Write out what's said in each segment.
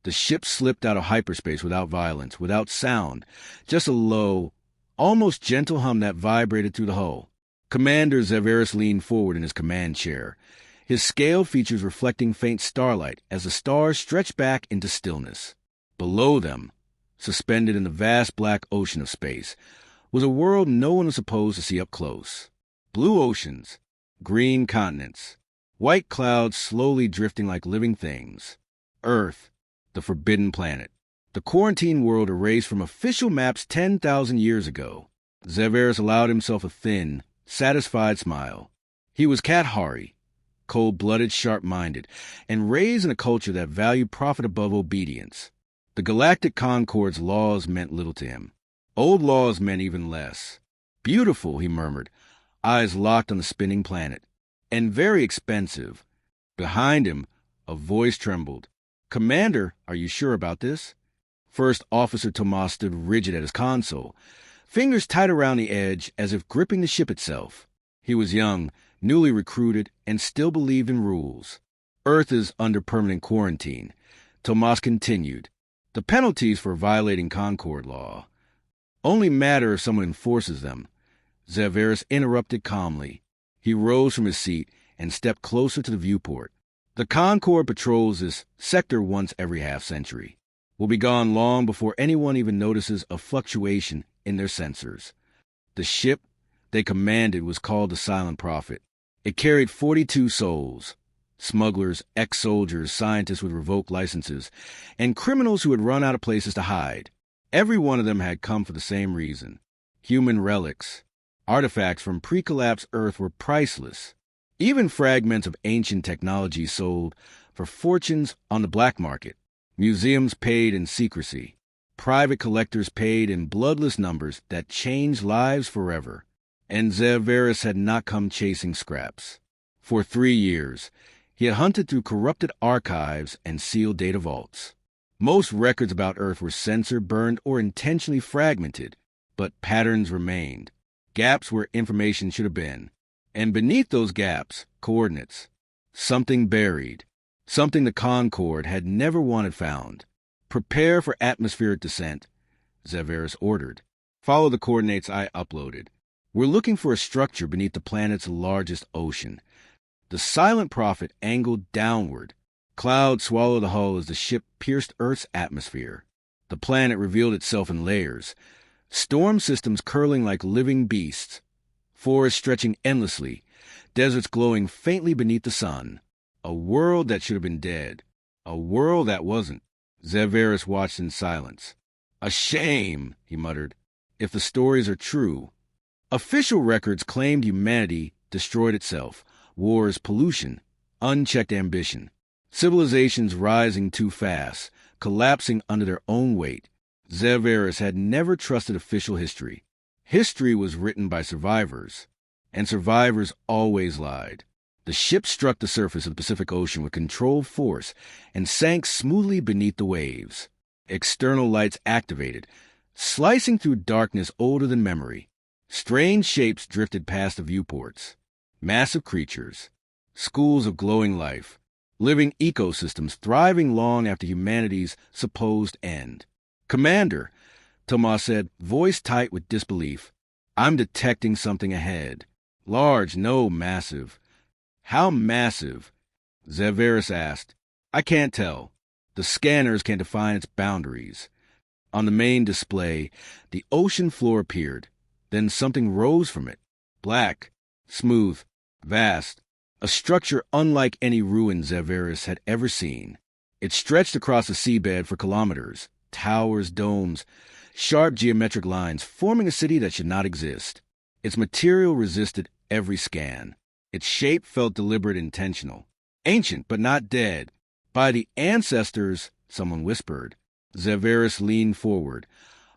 The ship slipped out of hyperspace without violence, without sound, just a low, almost gentle hum that vibrated through the hull. Commander Zeveris leaned forward in his command chair, his scaled features reflecting faint starlight as the stars stretched back into stillness. Below them, suspended in the vast black ocean of space, was a world no one was supposed to see up close. Blue oceans, green continents, white clouds slowly drifting like living things. Earth, the forbidden planet. The quarantine world erased from official maps 10,000 years ago. Zeveris allowed himself a thin, satisfied smile. He was Kathari, cold-blooded, sharp-minded, and raised in a culture that valued profit above obedience. The Galactic Concord's laws meant little to him. Old laws meant even less. Beautiful, he murmured, eyes locked on the spinning planet. And very expensive. Behind him, a voice trembled. "Commander, are you sure about this?" First Officer Tomas stood rigid at his console, fingers tight around the edge as if gripping the ship itself. He was young, newly recruited, and still believed in rules. Earth is under permanent quarantine. Tomas continued. The penalties for violating Concord law only matter if someone enforces them. Zeveris interrupted calmly. He rose from his seat and stepped closer to the viewport. The Concord patrols this sector once every half-century. Will be gone long before anyone even notices a fluctuation in their sensors. The ship they commanded was called the Silent Prophet. It carried 42 souls, smugglers, ex-soldiers, scientists with revoked licenses, and criminals who had run out of places to hide. Every one of them had come for the same reason. Human relics, artifacts from pre-collapse Earth were priceless. Even fragments of ancient technology sold for fortunes on the black market. Museums paid in secrecy. Private collectors paid in bloodless numbers that changed lives forever. And Zeveris had not come chasing scraps. For 3 years, he had hunted through corrupted archives and sealed data vaults. Most records about Earth were censored, burned, or intentionally fragmented, but patterns remained. Gaps where information should have been. And beneath those gaps, coordinates. Something buried. Something the Concord had never wanted found. "Prepare for atmospheric descent," Zeveris ordered. "Follow the coordinates I uploaded. We're looking for a structure beneath the planet's largest ocean." The Silent Prophet angled downward. Clouds swallowed the hull as the ship pierced Earth's atmosphere. The planet revealed itself in layers. Storm systems curling like living beasts. Forests stretching endlessly. Deserts glowing faintly beneath the sun. A world that should have been dead. A world that wasn't. Zeveris watched in silence. "A shame," he muttered, "if the stories are true." Official records claimed humanity destroyed itself. Wars, pollution, unchecked ambition. Civilizations rising too fast, collapsing under their own weight. Zeveris had never trusted official history. History was written by survivors, and survivors always lied. The ship struck the surface of the Pacific Ocean with controlled force and sank smoothly beneath the waves. External lights activated, slicing through darkness older than memory. Strange shapes drifted past the viewports. Massive creatures, schools of glowing life, living ecosystems thriving long after humanity's supposed end. "Commander," Tomas said, voice tight with disbelief, "I'm detecting something ahead. Large, no, massive." "How massive?" Zeveris asked. "I can't tell. The scanners can't define its boundaries." On the main display, the ocean floor appeared. Then something rose from it. Black, smooth, vast. A structure unlike any ruin Zeveris had ever seen. It stretched across the seabed for kilometers. Towers, domes, sharp geometric lines forming a city that should not exist. Its material resisted every scan. Its shape felt deliberate, intentional. Ancient, but not dead. By the ancestors, someone whispered. Zeveris leaned forward,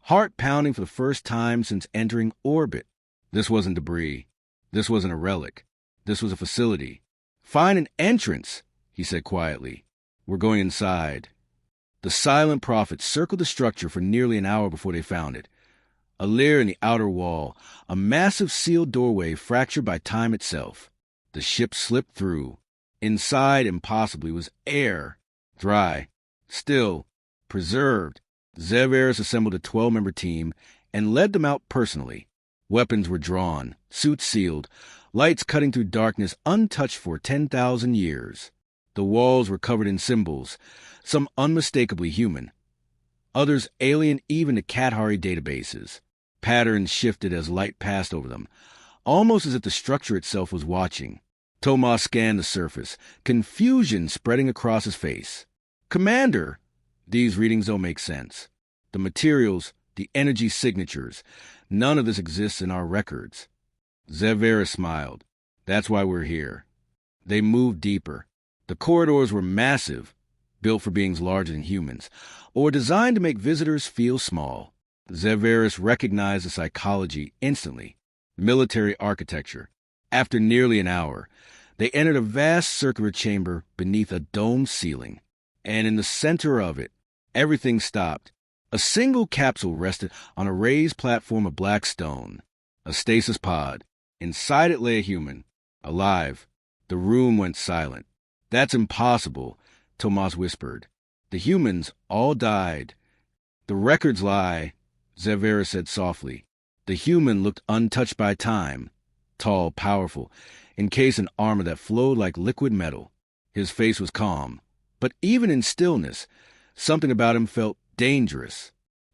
heart pounding for the first time since entering orbit. This wasn't debris. This wasn't a relic. This was a facility. "Find an entrance," he said quietly. "We're going inside." The Silent Prophet circled the structure for nearly an hour before they found it. A lair in the outer wall, a massive sealed doorway fractured by time itself. The ship slipped through. Inside, impossibly, was air. Dry. Still. Preserved. Zeveris assembled a 12-member team and led them out personally. Weapons were drawn, suits sealed, lights cutting through darkness untouched for 10,000 years. The walls were covered in symbols, some unmistakably human, others alien even to Kathari databases. Patterns shifted as light passed over them, almost as if the structure itself was watching. Tomas scanned the surface, confusion spreading across his face. "Commander!" These readings don't make sense. The materials, the energy signatures, none of this exists in our records. Zeveris smiled. "That's why we're here." They moved deeper. The corridors were massive, built for beings larger than humans, or designed to make visitors feel small. Zeveris recognized the psychology instantly. Military architecture. After nearly an hour, they entered a vast circular chamber beneath a domed ceiling. And in the center of it, everything stopped. A single capsule rested on a raised platform of black stone. A stasis pod. Inside it lay a human, alive. The room went silent. "That's impossible," Tomas whispered. "The humans all died." "The records lie," Zeveris said softly. The human looked untouched by time, tall, powerful, encased in armor that flowed like liquid metal. His face was calm, but even in stillness, something about him felt dangerous.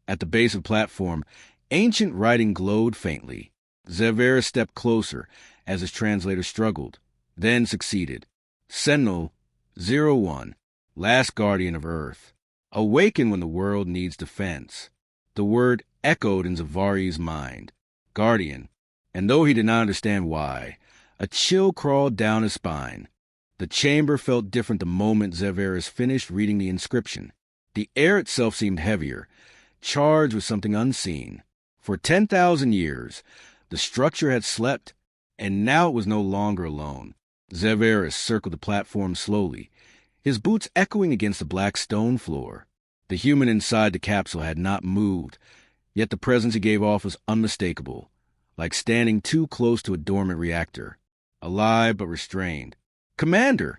At the base of the platform, ancient writing glowed faintly. Zeveris stepped closer as his translator struggled, then succeeded. "Sentinel 01, last guardian of Earth. Awaken when the world needs defense." The word echoed in Zavari's mind. Guardian. And though he did not understand why, a chill crawled down his spine. The chamber felt different the moment Zeveris finished reading the inscription. The air itself seemed heavier, charged with something unseen. For 10,000 years, the structure had slept, and now it was no longer alone. Zeveris circled the platform slowly, his boots echoing against the black stone floor. The human inside the capsule had not moved, yet the presence he gave off was unmistakable, like standing too close to a dormant reactor. Alive but restrained. "Commander,"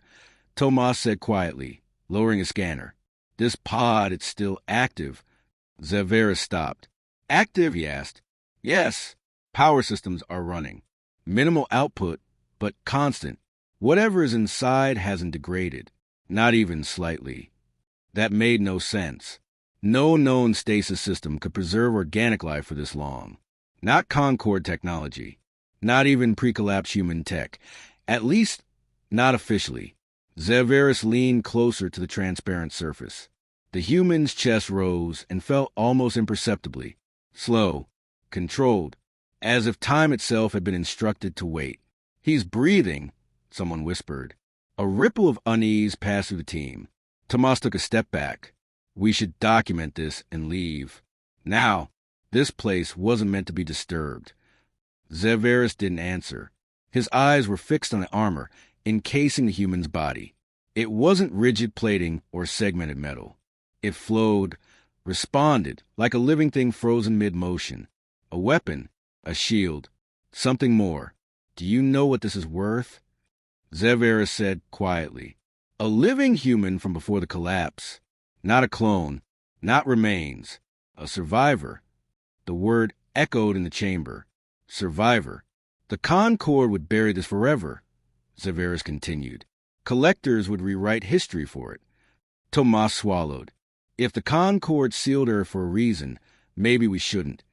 Tomas said quietly, lowering his scanner. "This pod, it's still active." Zeveris stopped. "Active?" he asked. "Yes. Power systems are running. Minimal output, but constant. Whatever is inside hasn't degraded. Not even slightly." That made no sense. No known stasis system could preserve organic life for this long. Not Concord technology. Not even pre-collapse human tech. At least, not officially. Zeveris leaned closer to the transparent surface. The human's chest rose and fell almost imperceptibly. Slow. Controlled. As if time itself had been instructed to wait. "He's breathing," someone whispered. A ripple of unease passed through the team. Tomas took a step back. "We should document this and leave. Now, this place wasn't meant to be disturbed." Zeveris didn't answer. His eyes were fixed on the armor, encasing the human's body. It wasn't rigid plating or segmented metal. It flowed, responded, like a living thing frozen mid-motion. A weapon, a shield, something more. "Do you know what this is worth?" Zeveris said quietly. "A living human from before the collapse. Not a clone, not remains. A survivor." The word echoed in the chamber. Survivor. "The Concord would bury this forever," Zeveris continued. "Collectors would rewrite history for it." Tomas swallowed. "If the Concord sealed her for a reason, maybe we shouldn't."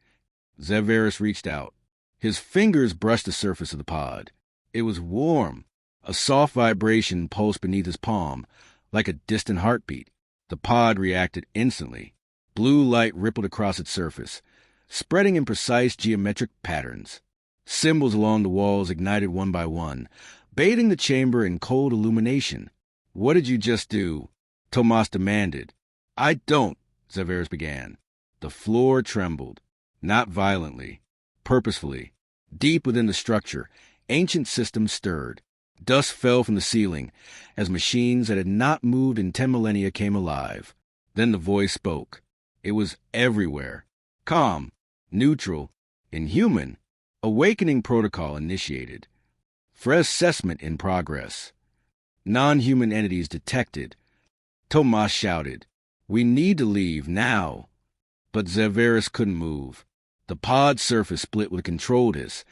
Zeveris reached out. His fingers brushed the surface of the pod. It was warm. A soft vibration pulsed beneath his palm, like a distant heartbeat. The pod reacted instantly. Blue light rippled across its surface, spreading in precise geometric patterns. Symbols along the walls ignited one by one, bathing the chamber in cold illumination. "What did you just do?" Tomas demanded. "I don't," Zeveris began. The floor trembled, not violently, purposefully. Deep within the structure, ancient systems stirred. Dust fell from the ceiling as machines that had not moved in 10 millennia came alive. Then the voice spoke. It was everywhere. Calm, neutral, inhuman. Awakening protocol initiated. Fresh assessment in progress. Non-human entities detected. Tomas shouted. We need to leave, now. But Zerverus couldn't move. The pod surface split with a controlled hiss,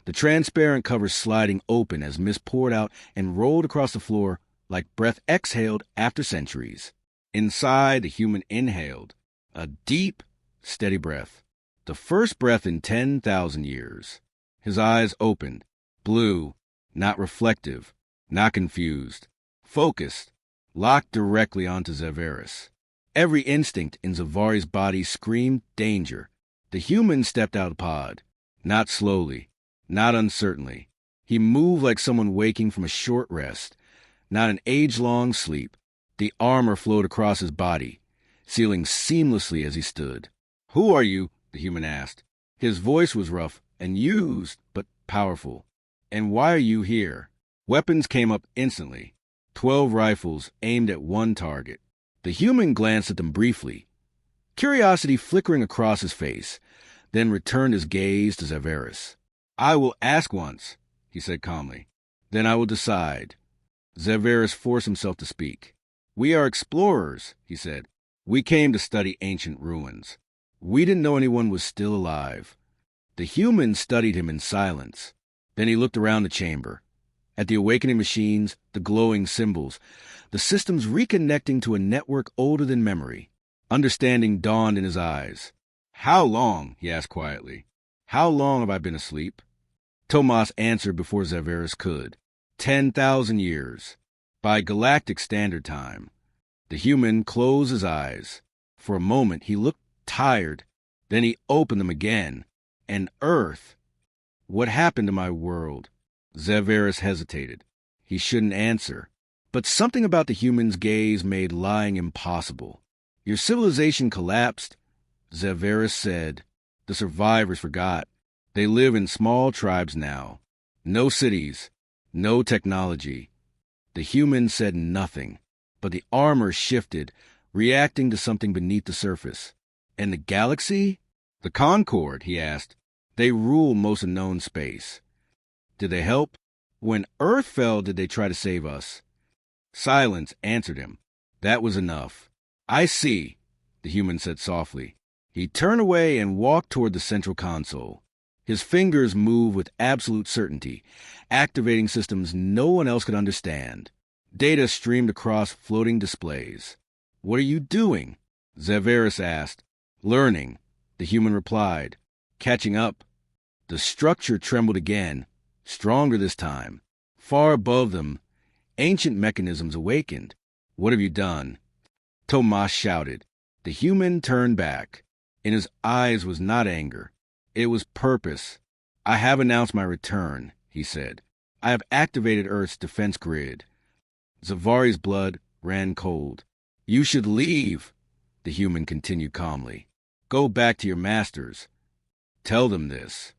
the transparent cover sliding open as mist poured out and rolled across the floor like breath exhaled after centuries. Inside, the human inhaled, a deep, steady breath. The first breath in 10,000 years. His eyes opened, blue, not reflective, not confused, focused, locked directly onto Zerverus. Every instinct in Zavari's body screamed danger. The human stepped out of the pod, not slowly, not uncertainly. He moved like someone waking from a short rest, not an age-long sleep. The armor flowed across his body, sealing seamlessly as he stood. "Who are you?" the human asked. His voice was rough and used, but powerful. "And why are you here?" Weapons came up instantly, 12 rifles aimed at one target. The human glanced at them briefly, curiosity flickering across his face, then returned his gaze to Zerverus. "I will ask once," he said calmly. "Then I will decide." Zerverus forced himself to speak. "We are explorers," he said. "We came to study ancient ruins. We didn't know anyone was still alive." The human studied him in silence. Then he looked around the chamber, at the awakening machines, the glowing symbols, the systems reconnecting to a network older than memory. Understanding dawned in his eyes. "How long?" he asked quietly. "How long have I been asleep?" Tomas answered before Zerverus could. 10,000 years. By galactic standard time. The human closed his eyes. For a moment he looked tired. Then he opened them again. And Earth. What happened to my world? Zerverus hesitated. He shouldn't answer. But something about the human's gaze made lying impossible. "Your civilization collapsed," Zerverus said. "The survivors forgot. They live in small tribes now. No cities. No technology." The human said nothing, but the armor shifted, reacting to something beneath the surface. "And the galaxy?" "The Concord," he asked. "They rule most of known space." "Did they help? When Earth fell, did they try to save us?" Silence answered him. That was enough. "I see," the human said softly. He turned away and walked toward the central console. His fingers moved with absolute certainty, activating systems no one else could understand. Data streamed across floating displays. "What are you doing?" Zerverus asked. "Learning," the human replied. "Catching up." The structure trembled again, stronger this time. Far above them, ancient mechanisms awakened. "What have you done?" Tomas shouted. The human turned back. In his eyes was not anger. It was purpose. "I have announced my return," he said. "I have activated Earth's defense grid." Zavari's blood ran cold. "You should leave," the human continued calmly. "Go back to your masters. Tell them this."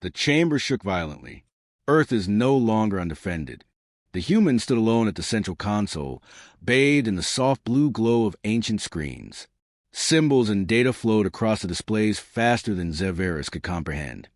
The chamber shook violently. Earth is no longer undefended. The human stood alone at the central console, bathed in the soft blue glow of ancient screens. Symbols and data flowed across the displays faster than Zerverus could comprehend.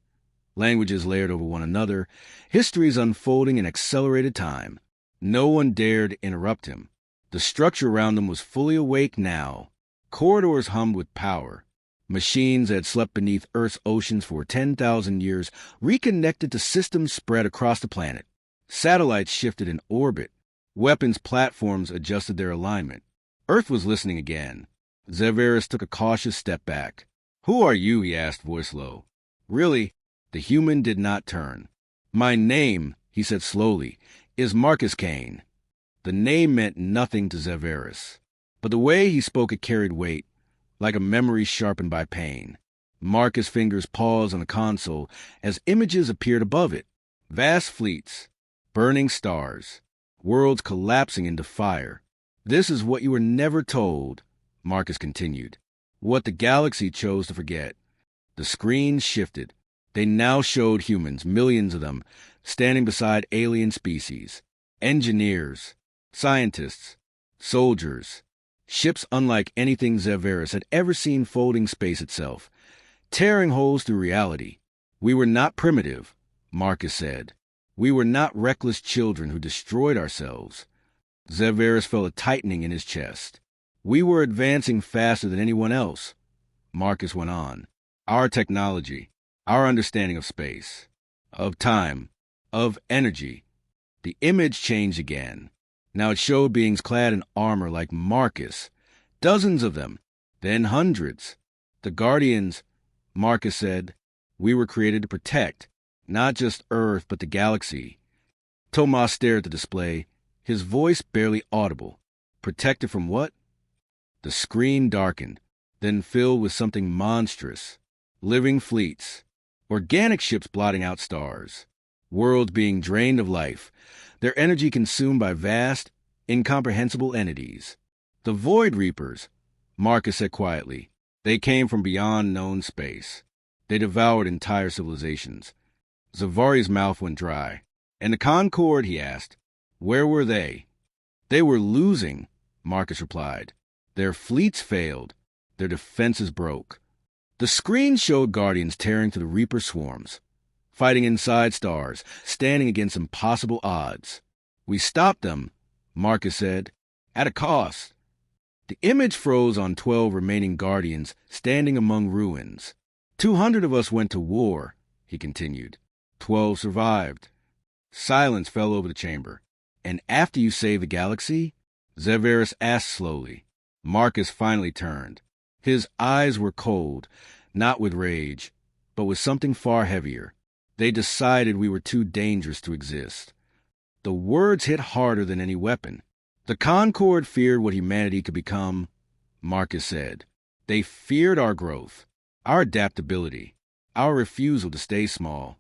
Languages layered over one another, histories unfolding in accelerated time. No one dared interrupt him. The structure around them was fully awake now. Corridors hummed with power. Machines that had slept beneath Earth's oceans for 10,000 years reconnected to systems spread across the planet. Satellites shifted in orbit. Weapons platforms adjusted their alignment. Earth was listening again. Zerverus took a cautious step back. "Who are you?" he asked, voice low. "Really?" The human did not turn. "My name," he said slowly, "is Marcus Kane." The name meant nothing to Zerverus, but the way he spoke it carried weight, like a memory sharpened by pain. Marcus' fingers paused on the console as images appeared above it. Vast fleets, burning stars, worlds collapsing into fire. "This is what you were never told," Marcus continued. "What the galaxy chose to forget." The screens shifted. They now showed humans, millions of them, standing beside alien species. Engineers, scientists, soldiers, ships unlike anything Zerverus had ever seen folding space itself, tearing holes through reality. "We were not primitive," Marcus said. "We were not reckless children who destroyed ourselves." Zerverus felt a tightening in his chest. We were advancing faster than anyone else, Marcus went on. Our technology, our understanding of space, of time, of energy. The image changed again. Now it showed beings clad in armor like Marcus, dozens of them, then hundreds. The Guardians, Marcus said, we were created to protect, not just Earth, but the galaxy. Tomas stared at the display, his voice barely audible. Protected from what? The screen darkened, then filled with something monstrous. Living fleets, organic ships blotting out stars, worlds being drained of life, their energy consumed by vast, incomprehensible entities. The Void Reapers, Marcus said quietly. They came from beyond known space. They devoured entire civilizations. Zavari's mouth went dry. And the Concord, he asked, where were they? They were losing, Marcus replied. Their fleets failed. Their defenses broke. The screen showed Guardians tearing through the Reaper swarms, fighting inside stars, standing against impossible odds. We stopped them, Marcus said, at a cost. The image froze on 12 remaining Guardians standing among ruins. 200 of us went to war, he continued. 12 survived. Silence fell over the chamber. And after you saved the galaxy? Zeveris asked slowly. Marcus finally turned. His eyes were cold, not with rage, but with something far heavier. They decided we were too dangerous to exist. The words hit harder than any weapon. The Concord feared what humanity could become, Marcus said. They feared our growth, our adaptability, our refusal to stay small.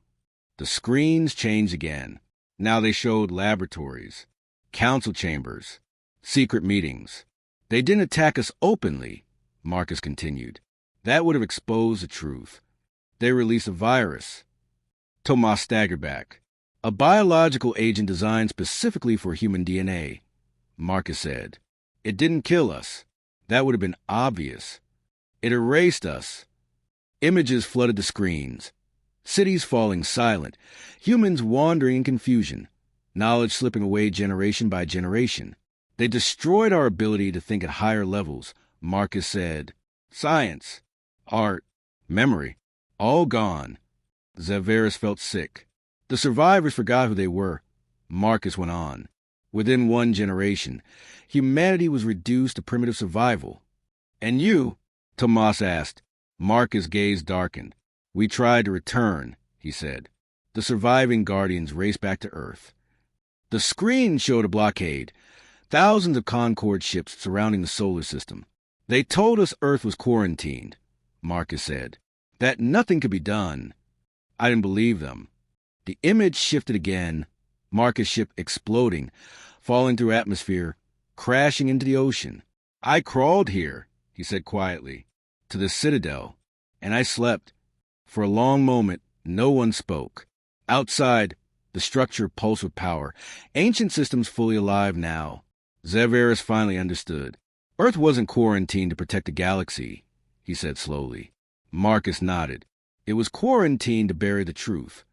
The screens changed again. Now they showed laboratories, council chambers, secret meetings. They didn't attack us openly, Marcus continued. That would have exposed the truth. They released a virus. Tomas staggered back. A biological agent designed specifically for human DNA, Marcus said. It didn't kill us. That would have been obvious. It erased us. Images flooded the screens. Cities falling silent. Humans wandering in confusion. Knowledge slipping away generation by generation. They destroyed our ability to think at higher levels, Marcus said. Science, art, memory, all gone. Zeveris felt sick. The survivors forgot who they were, Marcus went on. Within one generation, humanity was reduced to primitive survival. And you? Tomas asked. Marcus' gaze darkened. We tried to return, he said. The surviving Guardians raced back to Earth. The screen showed a blockade. Thousands of Concord ships surrounding the solar system. They told us Earth was quarantined, Marcus said. That nothing could be done. I didn't believe them. The image shifted again. Marcus' ship exploding, falling through atmosphere, crashing into the ocean. I crawled here, he said quietly, to the Citadel, and I slept. For a long moment, no one spoke. Outside, the structure pulsed with power. Ancient systems fully alive now. Zeveris finally understood. Earth wasn't quarantined to protect the galaxy, he said slowly. Marcus nodded. It was quarantined to bury the truth.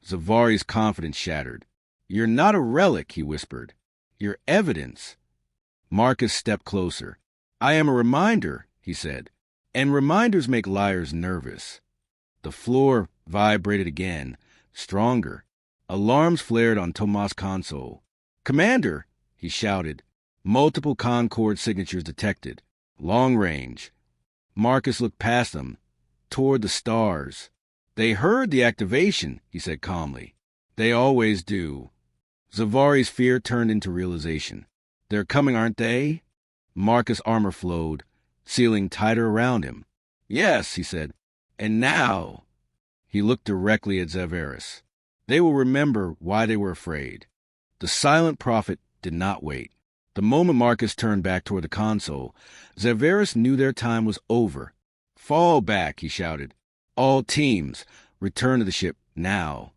Zavari's confidence shattered. You're not a relic, he whispered. You're evidence. Marcus stepped closer. I am a reminder, he said. And reminders make liars nervous. The floor vibrated again, stronger. Alarms flared on Tomas' console. Commander, he shouted. Multiple Concord signatures detected. Long range. Marcus looked past them, toward the stars. They heard the activation, he said calmly. They always do. Zavari's fear turned into realization. They're coming, aren't they? Marcus' armor flowed, sealing tighter around him. Yes, he said. And now, he looked directly at Zeveris. They will remember why they were afraid. The silent prophet did not wait. The moment Marcus turned back toward the console, Zeveris knew their time was over. Fall back, he shouted. All teams, return to the ship now.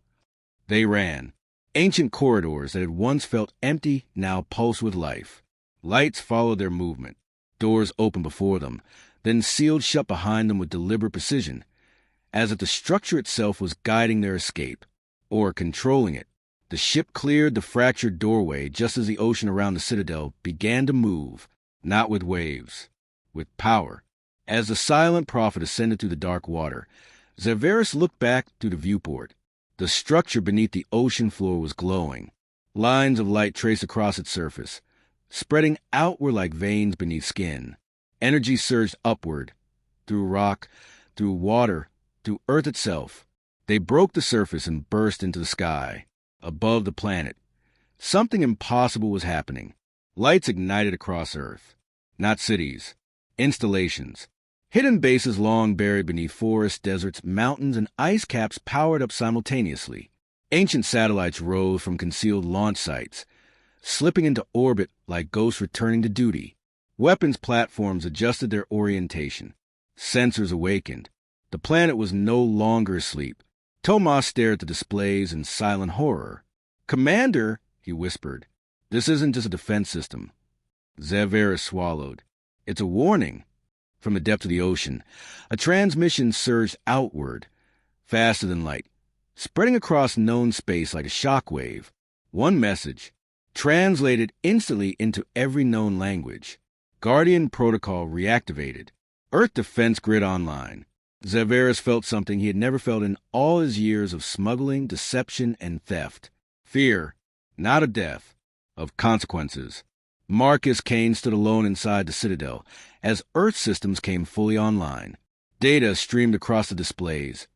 They ran. Ancient corridors that had once felt empty now pulsed with life. Lights followed their movement. Doors opened before them, then sealed shut behind them with deliberate precision, as if the structure itself was guiding their escape, or controlling it. The ship cleared the fractured doorway just as the ocean around the Citadel began to move. Not with waves, with power. As the silent prophet ascended through the dark water, Xerxes looked back through the viewport. The structure beneath the ocean floor was glowing. Lines of light traced across its surface, spreading outward like veins beneath skin. Energy surged upward, through rock, through water, through Earth itself. They broke the surface and burst into the sky. Above the planet, something impossible was happening. Lights ignited across Earth. Not cities, installations. Hidden bases long buried beneath forests, deserts, mountains, and ice caps powered up simultaneously. Ancient satellites rose from concealed launch sites, slipping into orbit like ghosts returning to duty. Weapons platforms adjusted their orientation. Sensors awakened. The planet was no longer asleep. Tomas stared at the displays in silent horror. "Commander," he whispered, "this isn't just a defense system." Xerxes swallowed. "It's a warning." From the depth of the ocean, a transmission surged outward, faster than light, spreading across known space like a shockwave. One message, translated instantly into every known language. Guardian protocol reactivated. Earth defense grid online. Xerxes felt something he had never felt in all his years of smuggling, deception, and theft. Fear, not of death, of consequences. Marcus Kane stood alone inside the Citadel as Earth systems came fully online. Data streamed across the displays.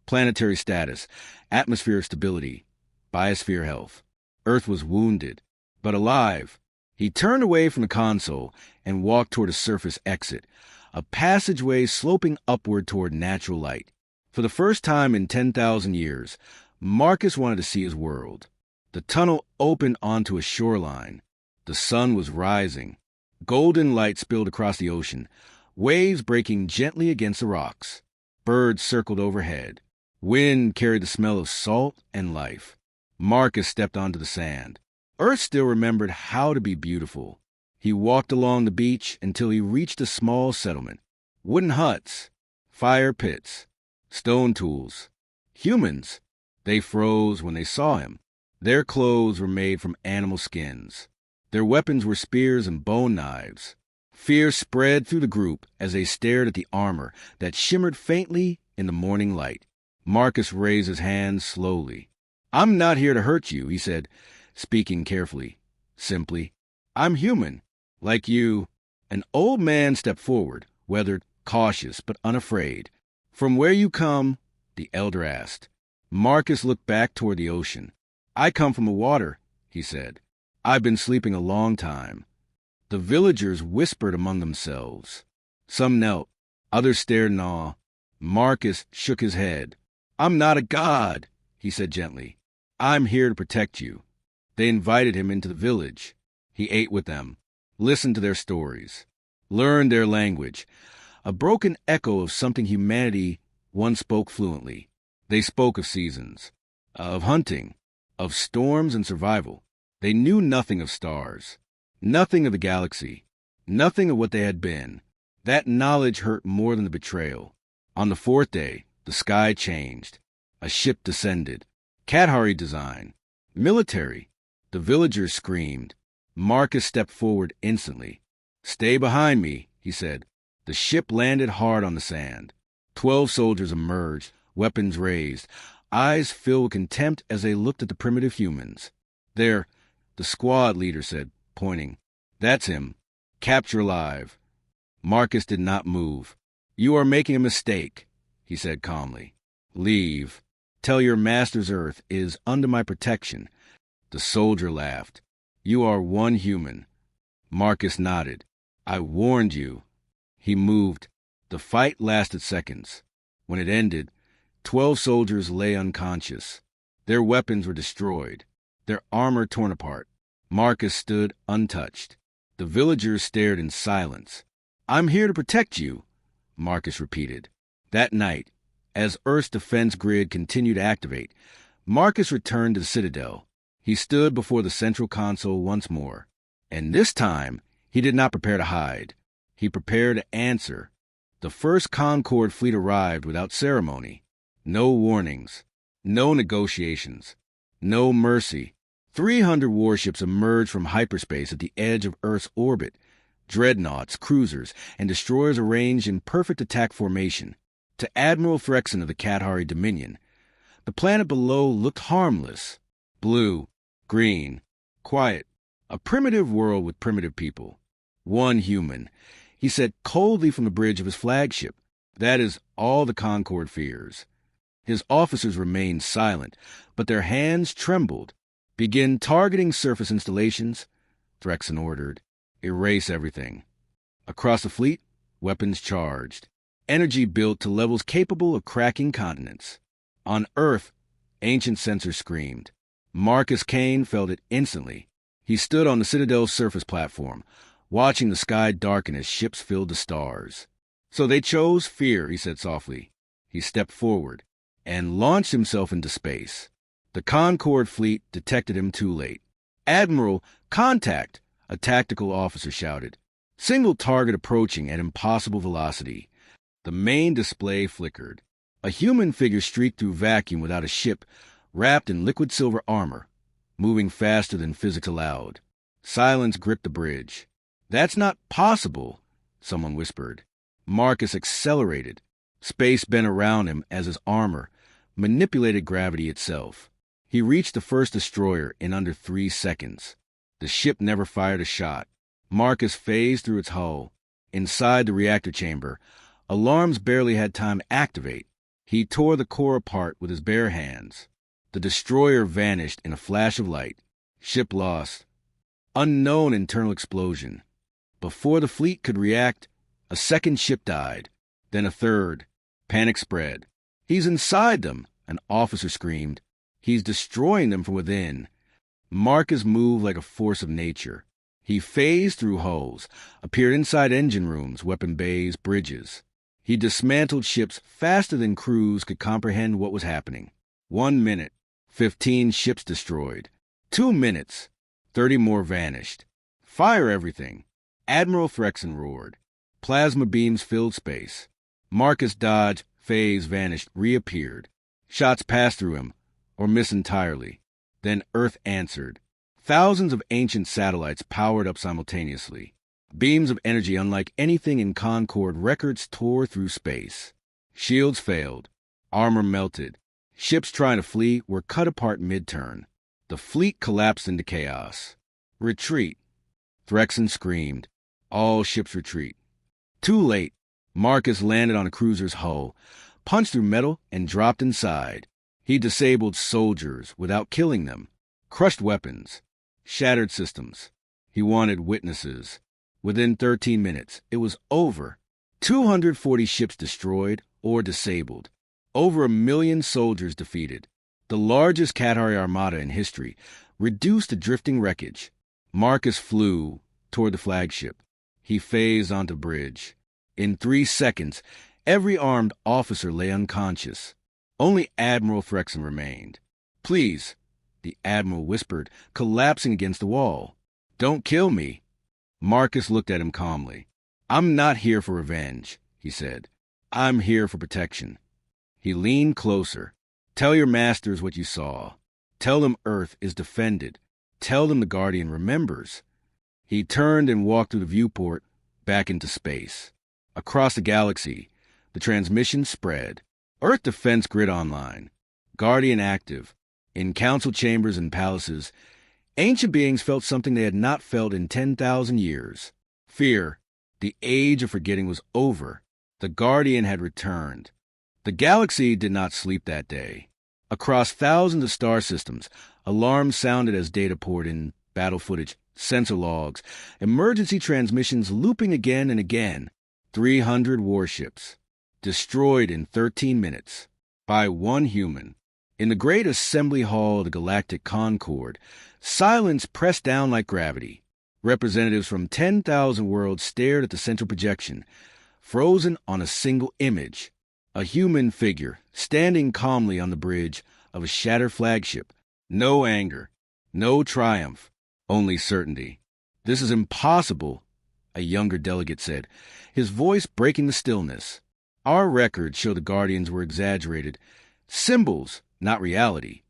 Planetary status, atmospheric stability, biosphere health. Earth was wounded, but alive. He turned away from the console and walked toward a surface exit, a passageway sloping upward toward natural light. For the first time in 10,000 years, Marcus wanted to see his world. The tunnel opened onto a shoreline. The sun was rising. Golden light spilled across the ocean, waves breaking gently against the rocks. Birds circled overhead. Wind carried the smell of salt and life. Marcus stepped onto the sand. Earth still remembered how to be beautiful. He walked along the beach until he reached a small settlement. Wooden huts, fire pits, stone tools. Humans. They froze when they saw him. Their clothes were made from animal skins. Their weapons were spears and bone knives. Fear spread through the group as they stared at the armor that shimmered faintly in the morning light. Marcus raised his hands slowly. "I'm not here to hurt you," he said, speaking carefully, simply. "I'm human, like you." An old man stepped forward, weathered, cautious, but unafraid. "From where you come?" the elder asked. Marcus looked back toward the ocean. "I come from the water," he said. "I've been sleeping a long time." The villagers whispered among themselves. Some knelt, others stared in awe. Marcus shook his head. "I'm not a god," he said gently. "I'm here to protect you." They invited him into the village. He ate with them, listened to their stories, learned their language, a broken echo of something humanity once spoke fluently. They spoke of seasons, of hunting, of storms and survival. They knew nothing of stars, nothing of the galaxy, nothing of what they had been. That knowledge hurt more than the betrayal. On the fourth day, the sky changed. A ship descended. Kadhari design. Military. The villagers screamed. Marcus stepped forward instantly. "Stay behind me," he said. The ship landed hard on the sand. 12 soldiers emerged, weapons raised, eyes filled with contempt as they looked at the primitive humans. "There," the squad leader said, pointing. "That's him. Capture alive." Marcus did not move. "You are making a mistake," he said calmly. "Leave. Tell your master's Earth is under my protection." The soldier laughed. "You are one human." Marcus nodded. "I warned you." He moved. The fight lasted seconds. When it ended, 12 soldiers lay unconscious. Their weapons were destroyed, their armor torn apart. Marcus stood untouched. The villagers stared in silence. "I'm here to protect you," Marcus repeated. That night, as Earth's defense grid continued to activate, Marcus returned to the Citadel. He stood before the central console once more. And this time, he did not prepare to hide. He prepared to answer. The first Concord fleet arrived without ceremony. No warnings. No negotiations. No mercy. 300 warships emerged from hyperspace at the edge of Earth's orbit. Dreadnoughts, cruisers, and destroyers arranged in perfect attack formation. To Admiral Threxon of the Kathari Dominion, the planet below looked harmless. Blue, green, quiet. A primitive world with primitive people. One human, he said coldly from the bridge of his flagship. That is all the Concorde fears. His officers remained silent, but their hands trembled. Begin targeting surface installations, Threxon ordered. Erase everything. Across the fleet, weapons charged. Energy built to levels capable of cracking continents. On Earth, ancient sensors screamed. Marcus Kane felt it instantly. He stood on the Citadel's surface platform, watching the sky darken as ships filled the stars. So they chose fear, he said softly. He stepped forward and launched himself into space. The Concorde fleet detected him too late. Admiral, contact! A tactical officer shouted. Single target approaching at impossible velocity. The main display flickered. A human figure streaked through vacuum without a ship, wrapped in liquid silver armor, moving faster than physics allowed. Silence gripped the bridge. That's not possible, someone whispered. Marcus accelerated. Space bent around him as his armor manipulated gravity itself. He reached the first destroyer in under 3 seconds. The ship never fired a shot. Marcus phased through its hull. Inside the reactor chamber, alarms barely had time to activate. He tore the core apart with his bare hands. The destroyer vanished in a flash of light. Ship lost. Unknown internal explosion. Before the fleet could react, a second ship died. Then a third. Panic spread. He's inside them, an officer screamed. He's destroying them from within. Marcus moved like a force of nature. He phased through hulls, appeared inside engine rooms, weapon bays, bridges. He dismantled ships faster than crews could comprehend what was happening. 1 minute, 15 ships destroyed. 2 minutes, 30 more vanished. Fire everything. Admiral Threxon roared. Plasma beams filled space. Marcus dodged, phased, vanished, reappeared. Shots passed through him, or missed entirely. Then Earth answered. Thousands of ancient satellites powered up simultaneously. Beams of energy unlike anything in Concorde records tore through space. Shields failed. Armor melted. Ships trying to flee were cut apart mid-turn. The fleet collapsed into chaos. Retreat. Threxon screamed. All ships retreat. Too late. Marcus landed on a cruiser's hull, punched through metal, and dropped inside. He disabled soldiers without killing them, crushed weapons, shattered systems. He wanted witnesses. Within 13 minutes, it was over. 240 ships destroyed or disabled. Over 1 million soldiers defeated. The largest Kathari armada in history, reduced to drifting wreckage. Marcus flew toward the flagship. He phased onto bridge. In 3 seconds, every armed officer lay unconscious. Only Admiral Threxon remained. Please, the Admiral whispered, collapsing against the wall. Don't kill me. Marcus looked at him calmly. I'm not here for revenge, he said. I'm here for protection. He leaned closer. Tell your masters what you saw. Tell them Earth is defended. Tell them the Guardian remembers. He turned and walked through the viewport, back into space. Across the galaxy, the transmission spread. Earth Defense Grid online. Guardian active. In council chambers and palaces, ancient beings felt something they had not felt in 10,000 years. Fear. The age of forgetting was over. The Guardian had returned. The galaxy did not sleep that day. Across thousands of star systems, alarms sounded as data poured in, battle footage, sensor logs, emergency transmissions looping again and again. 300 warships. Destroyed in 13 minutes. By one human. In the great assembly hall of the Galactic Concorde, silence pressed down like gravity. Representatives from 10,000 worlds stared at the central projection, frozen on a single image. A human figure, standing calmly on the bridge of a shattered flagship. No anger, no triumph, only certainty. This is impossible, a younger delegate said, his voice breaking the stillness. Our records show the Guardians were exaggerated. Symbols, not reality.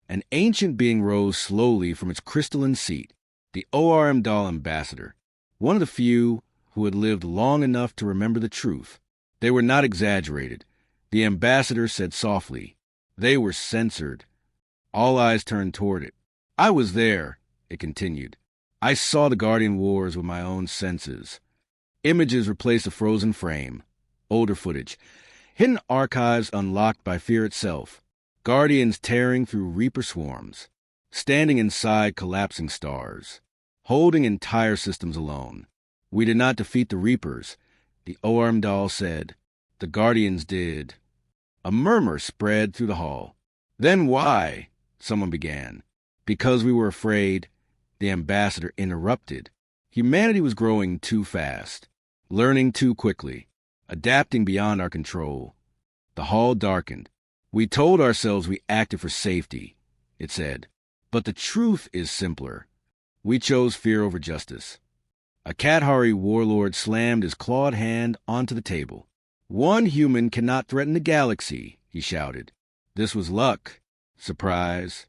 An ancient being rose slowly from its crystalline seat. The ORM Doll ambassador. one of the few who had lived long enough to remember the truth. They were not exaggerated. The ambassador said softly. They were censored. All eyes turned toward it. I was there, it continued. I saw the Guardian Wars with my own senses. Images replaced a frozen frame. Older footage. Hidden archives unlocked by fear itself. Guardians tearing through Reaper swarms. Standing inside collapsing stars. Holding entire systems alone. We did not defeat the Reapers, the Oarmdal said. The Guardians did. A murmur spread through the hall. Then why? Someone began. Because we were afraid, the ambassador interrupted. Humanity was growing too fast, learning too quickly, adapting beyond our control. The hall darkened. We told ourselves we acted for safety, it said. But the truth is simpler. We chose fear over justice. A Kathari warlord slammed his clawed hand onto the table. One human cannot threaten the galaxy, he shouted. This was luck. Surprise.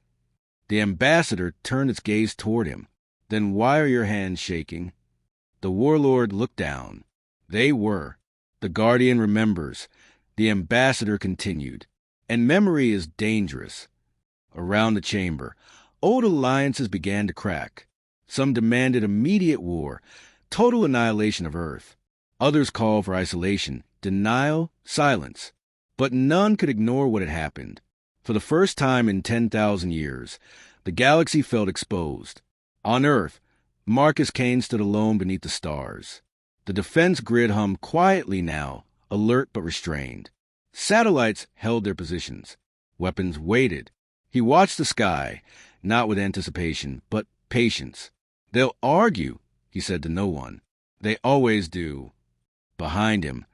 The ambassador turned its gaze toward him. Then why are your hands shaking? The warlord looked down. They were. The Guardian remembers. The ambassador continued. And memory is dangerous. Around the chamber, old alliances began to crack. Some demanded immediate war, total annihilation of Earth. Others called for isolation, denial, silence. But none could ignore what had happened. For the first time in 10,000 years, the galaxy felt exposed. On Earth, Marcus Kane stood alone beneath the stars. The defense grid hummed quietly now, alert but restrained. Satellites held their positions. Weapons waited. He watched the sky, not with anticipation, but patience. They'll argue, he said to no one. They always do. Behind him,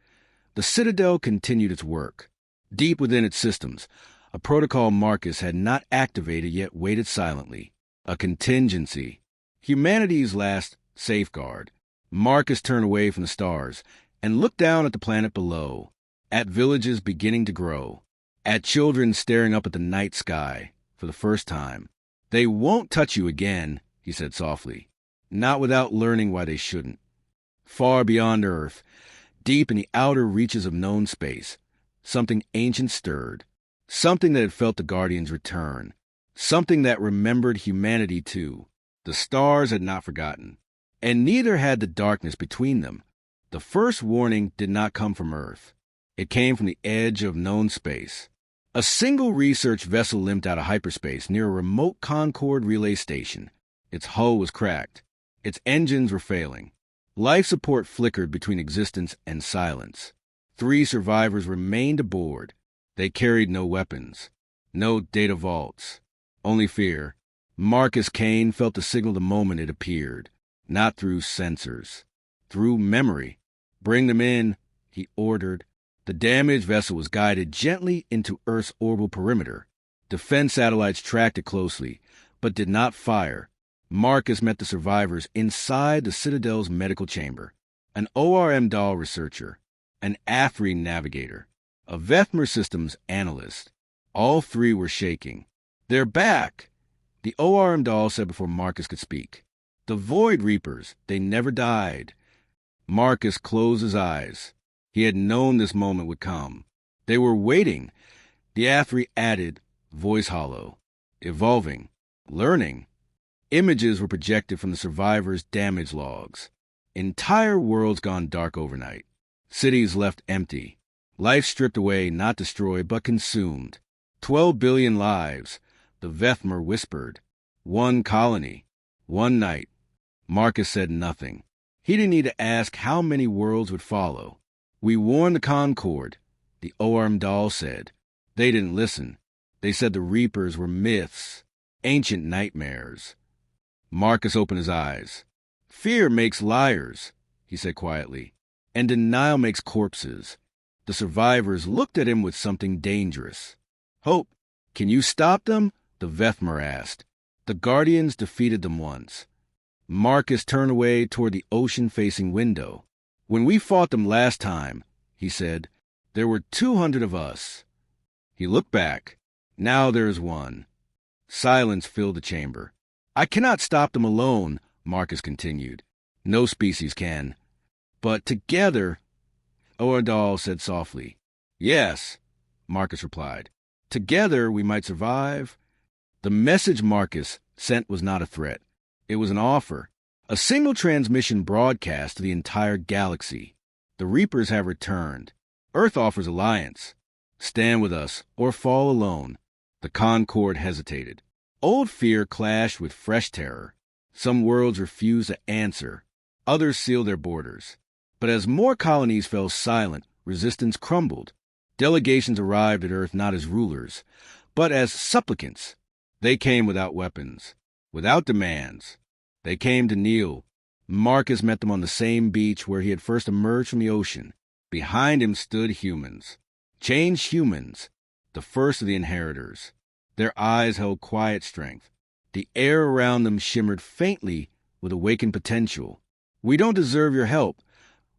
the Citadel continued its work. Deep within its systems, a protocol Marcus had not activated yet waited silently. A contingency. Humanity's last safeguard. Marcus turned away from the stars and looked down at the planet below, at villages beginning to grow, at children staring up at the night sky for the first time. They won't touch you again, he said softly, not without learning why they shouldn't. Far beyond Earth, deep in the outer reaches of known space, something ancient stirred, something that had felt the Guardian's return, something that remembered humanity too. The stars had not forgotten, and neither had the darkness between them. The first warning did not come from Earth. It came from the edge of known space. A single research vessel limped out of hyperspace near a remote Concord relay station. Its hull was cracked. Its engines were failing. Life support flickered between existence and silence. 3 survivors remained aboard. They carried no weapons, no data vaults, only fear. Marcus Kane felt the signal the moment it appeared, not through sensors, through memory. Bring them in, he ordered. The damaged vessel was guided gently into Earth's orbital perimeter. Defense satellites tracked it closely, but did not fire. Marcus met the survivors inside the Citadel's medical chamber. An ORM-DAL researcher, an Athri navigator, a Vethmer Systems analyst. All 3 were shaking. They're back, the ORM-DAL said before Marcus could speak. The Void Reapers, they never died. Marcus closed his eyes. He had known this moment would come. They were waiting. The Athri added, voice hollow, evolving, learning. Images were projected from the survivors' damage logs. Entire worlds gone dark overnight. Cities left empty. Life stripped away, not destroyed, but consumed. 12 billion lives, the Vethmer whispered. 1 colony. 1 night. Marcus said nothing. He didn't need to ask how many worlds would follow. We warned the Concord, the ORM-DAL said. They didn't listen. They said the Reapers were myths, ancient nightmares. Marcus opened his eyes. Fear makes liars, he said quietly, and denial makes corpses. The survivors looked at him with something dangerous. Hope, can you stop them? The Vethmer asked. The Guardians defeated them once. Marcus turned away toward the ocean-facing window. When we fought them last time, he said, there were 200 of us. He looked back. Now there is 1. Silence filled the chamber. I cannot stop them alone, Marcus continued. No species can. But together, Oadal said softly. Yes, Marcus replied. Together we might survive. The message Marcus sent was not a threat. It was an offer. A single transmission broadcast to the entire galaxy. The Reapers have returned. Earth offers alliance. Stand with us, or fall alone. The Concord hesitated. Old fear clashed with fresh terror. Some worlds refused to answer. Others sealed their borders. But as more colonies fell silent, resistance crumbled. Delegations arrived at Earth not as rulers, but as supplicants. They came without weapons, without demands. They came to kneel. Marcus met them on the same beach where he had first emerged from the ocean. Behind him stood humans. Changed humans, the first of the inheritors. Their eyes held quiet strength. The air around them shimmered faintly with awakened potential. "We don't deserve your help,"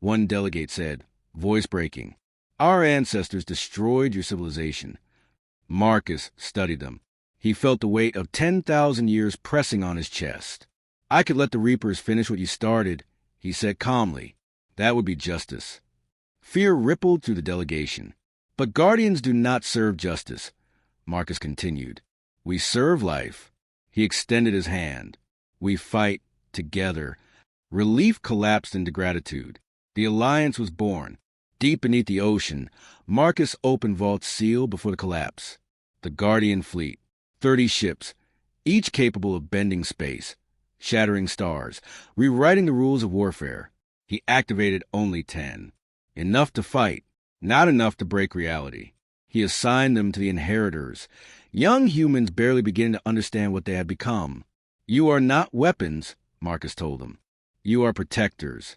one delegate said, voice breaking. "Our ancestors destroyed your civilization." Marcus studied them. He felt the weight of 10,000 years pressing on his chest. "I could let the Reapers finish what you started," he said calmly. "That would be justice." Fear rippled through the delegation. "But Guardians do not serve justice," Marcus continued. "We serve life." He extended his hand. "We fight together." Relief collapsed into gratitude. The alliance was born. Deep beneath the ocean, Marcus opened Vault's seal before the collapse. The Guardian fleet, 30 ships, each capable of bending space, shattering stars, rewriting the rules of warfare. He activated only 10. Enough to fight, not enough to break reality. He assigned them to the inheritors, young humans barely beginning to understand what they had become. "You are not weapons," Marcus told them. "You are protectors."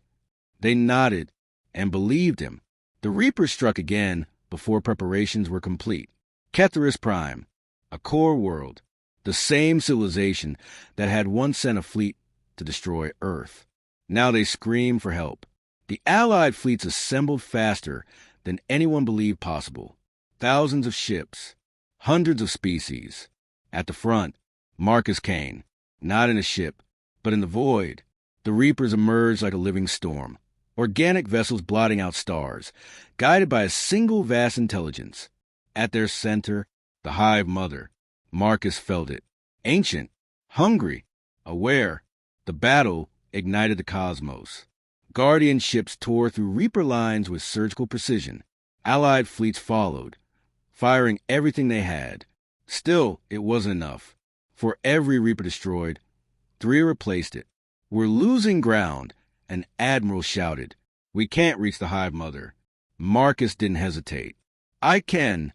They nodded and believed him. The Reapers struck again before preparations were complete. Ketharis Prime, a core world, the same civilization that had once sent a fleet to destroy Earth. Now they screamed for help. The Allied fleets assembled faster than anyone believed possible. Thousands of ships, hundreds of species. At the front, Marcus Kane, not in a ship, but in the void. The Reapers emerged like a living storm, organic vessels blotting out stars, guided by a single vast intelligence. At their center, the Hive Mother. Marcus felt it. Ancient, hungry, aware. The battle ignited the cosmos. Guardian ships tore through Reaper lines with surgical precision. Allied fleets followed, firing everything they had. Still, it wasn't enough. For every Reaper destroyed, 3 replaced it. "We're losing ground," an admiral shouted. "We can't reach the Hive Mother." Marcus didn't hesitate. "I can."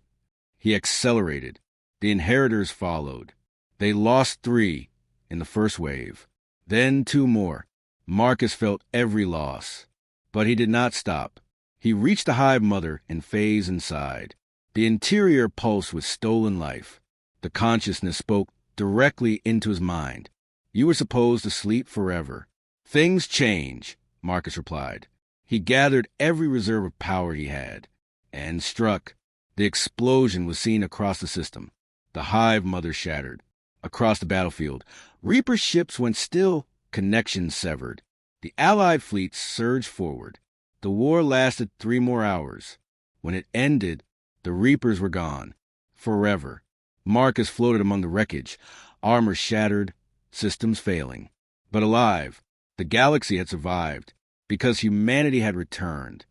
He accelerated. The inheritors followed. They lost 3 in the first wave. Then 2 more. Marcus felt every loss. But he did not stop. He reached the Hive Mother and phased inside. The interior pulsed with stolen life. The consciousness spoke directly into his mind. "You were supposed to sleep forever." "Things change," Marcus replied. He gathered every reserve of power he had, and struck. The explosion was seen across the system. The Hive Mother shattered. Across the battlefield, Reaper ships went still, connections severed. The Allied fleets surged forward. The war lasted 3 more hours. When it ended, the Reapers were gone. Forever. Marcus floated among the wreckage, armor shattered, systems failing. But alive. The galaxy had survived, because humanity had returned.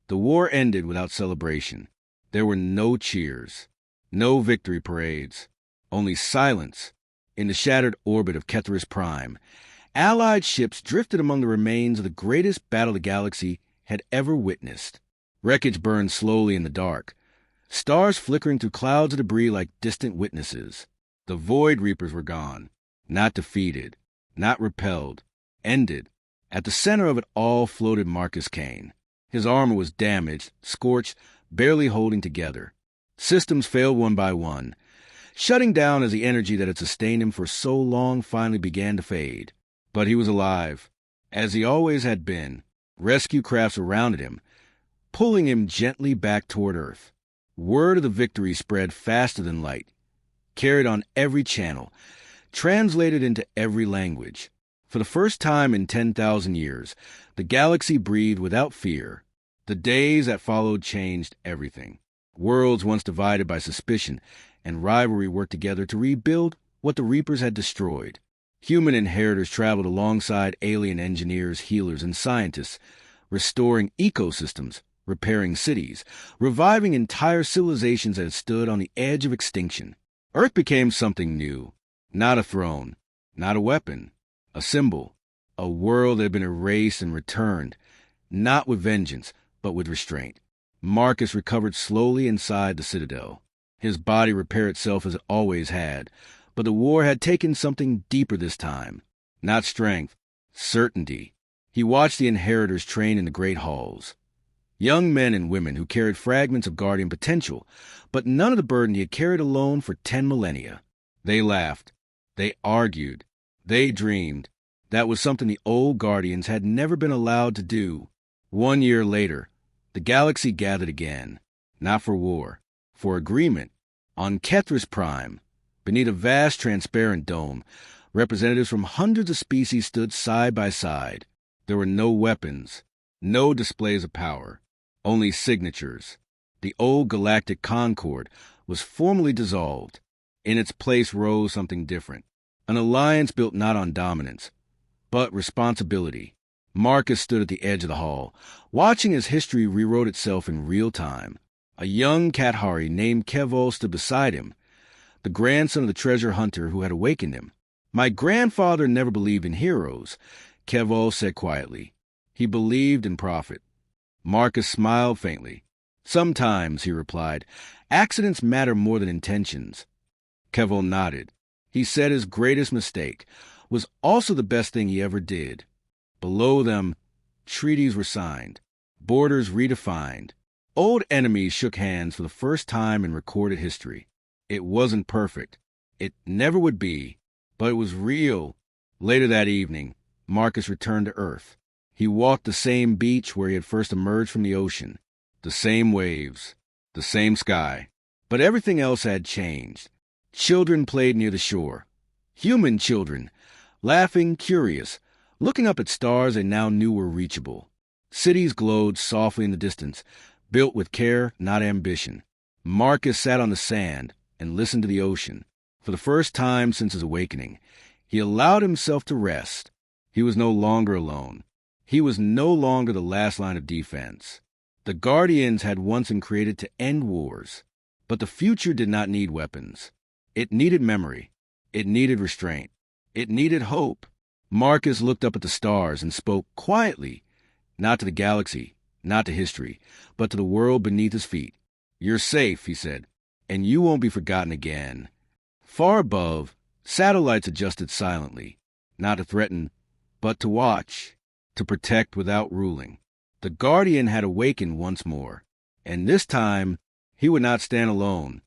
The war ended without celebration. There were no cheers, no victory parades, only silence. In the shattered orbit of Ketharis Prime, Allied ships drifted among the remains of the greatest battle the galaxy had ever witnessed. Wreckage burned slowly in the dark, stars flickering through clouds of debris like distant witnesses. The Void Reapers were gone, not defeated, not repelled, ended. At the center of it all floated Marcus Kane. His armor was damaged, scorched, barely holding together. Systems failed one by one, shutting down as the energy that had sustained him for so long finally began to fade. But he was alive, as he always had been. Rescue crafts surrounded him, pulling him gently back toward Earth. Word of the victory spread faster than light, carried on every channel, translated into every language. For the first time in 10,000 years, the galaxy breathed without fear. The days that followed changed everything. Worlds once divided by suspicion and rivalry worked together to rebuild what the Reapers had destroyed. Human inheritors traveled alongside alien engineers, healers, and scientists, restoring ecosystems, repairing cities, reviving entire civilizations that had stood on the edge of extinction. Earth became something new, not a throne, not a weapon, a symbol, a world that had been erased and returned, not with vengeance, but with restraint. Marcus recovered slowly inside the Citadel. His body repaired itself as it always had, but the war had taken something deeper this time. Not strength, certainty. He watched the inheritors train in the great halls. Young men and women who carried fragments of Guardian potential, but none of the burden he had carried alone for 10 millennia. They laughed. They argued. They dreamed. That was something the old Guardians had never been allowed to do. 1 year later, the galaxy gathered again. Not for war, for agreement. On Kethris Prime, beneath a vast transparent dome, representatives from hundreds of species stood side by side. There were no weapons, no displays of power, only signatures. The old Galactic Concord was formally dissolved. In its place rose something different. An alliance built not on dominance, but responsibility. Marcus stood at the edge of the hall, watching as history rewrote itself in real time. A young Kathari named Kevol stood beside him, the grandson of the treasure hunter who had awakened him. My grandfather never believed in heroes, Kevol said quietly. He believed in profit. Marcus smiled faintly. Sometimes, he replied, accidents matter more than intentions. Kevol nodded. He said his greatest mistake was also the best thing he ever did. Below them, treaties were signed, borders redefined. Old enemies shook hands for the first time in recorded history. It wasn't perfect. It never would be, but it was real. Later that evening, Marcus returned to Earth. He walked the same beach where he had first emerged from the ocean, the same waves, the same sky. But everything else had changed. Children played near the shore. Human children, laughing, curious, looking up at stars they now knew were reachable. Cities glowed softly in the distance, built with care, not ambition. Marcus sat on the sand and listened to the ocean. For the first time since his awakening, he allowed himself to rest. He was no longer alone. He was no longer the last line of defense. The Guardians had once been created to end wars, but the future did not need weapons. It needed memory. It needed restraint. It needed hope. Marcus looked up at the stars and spoke quietly, not to the galaxy, not to history, but to the world beneath his feet. You're safe, he said, and you won't be forgotten again. Far above, satellites adjusted silently, not to threaten, but to watch, to protect without ruling. The Guardian had awakened once more, and this time he would not stand alone.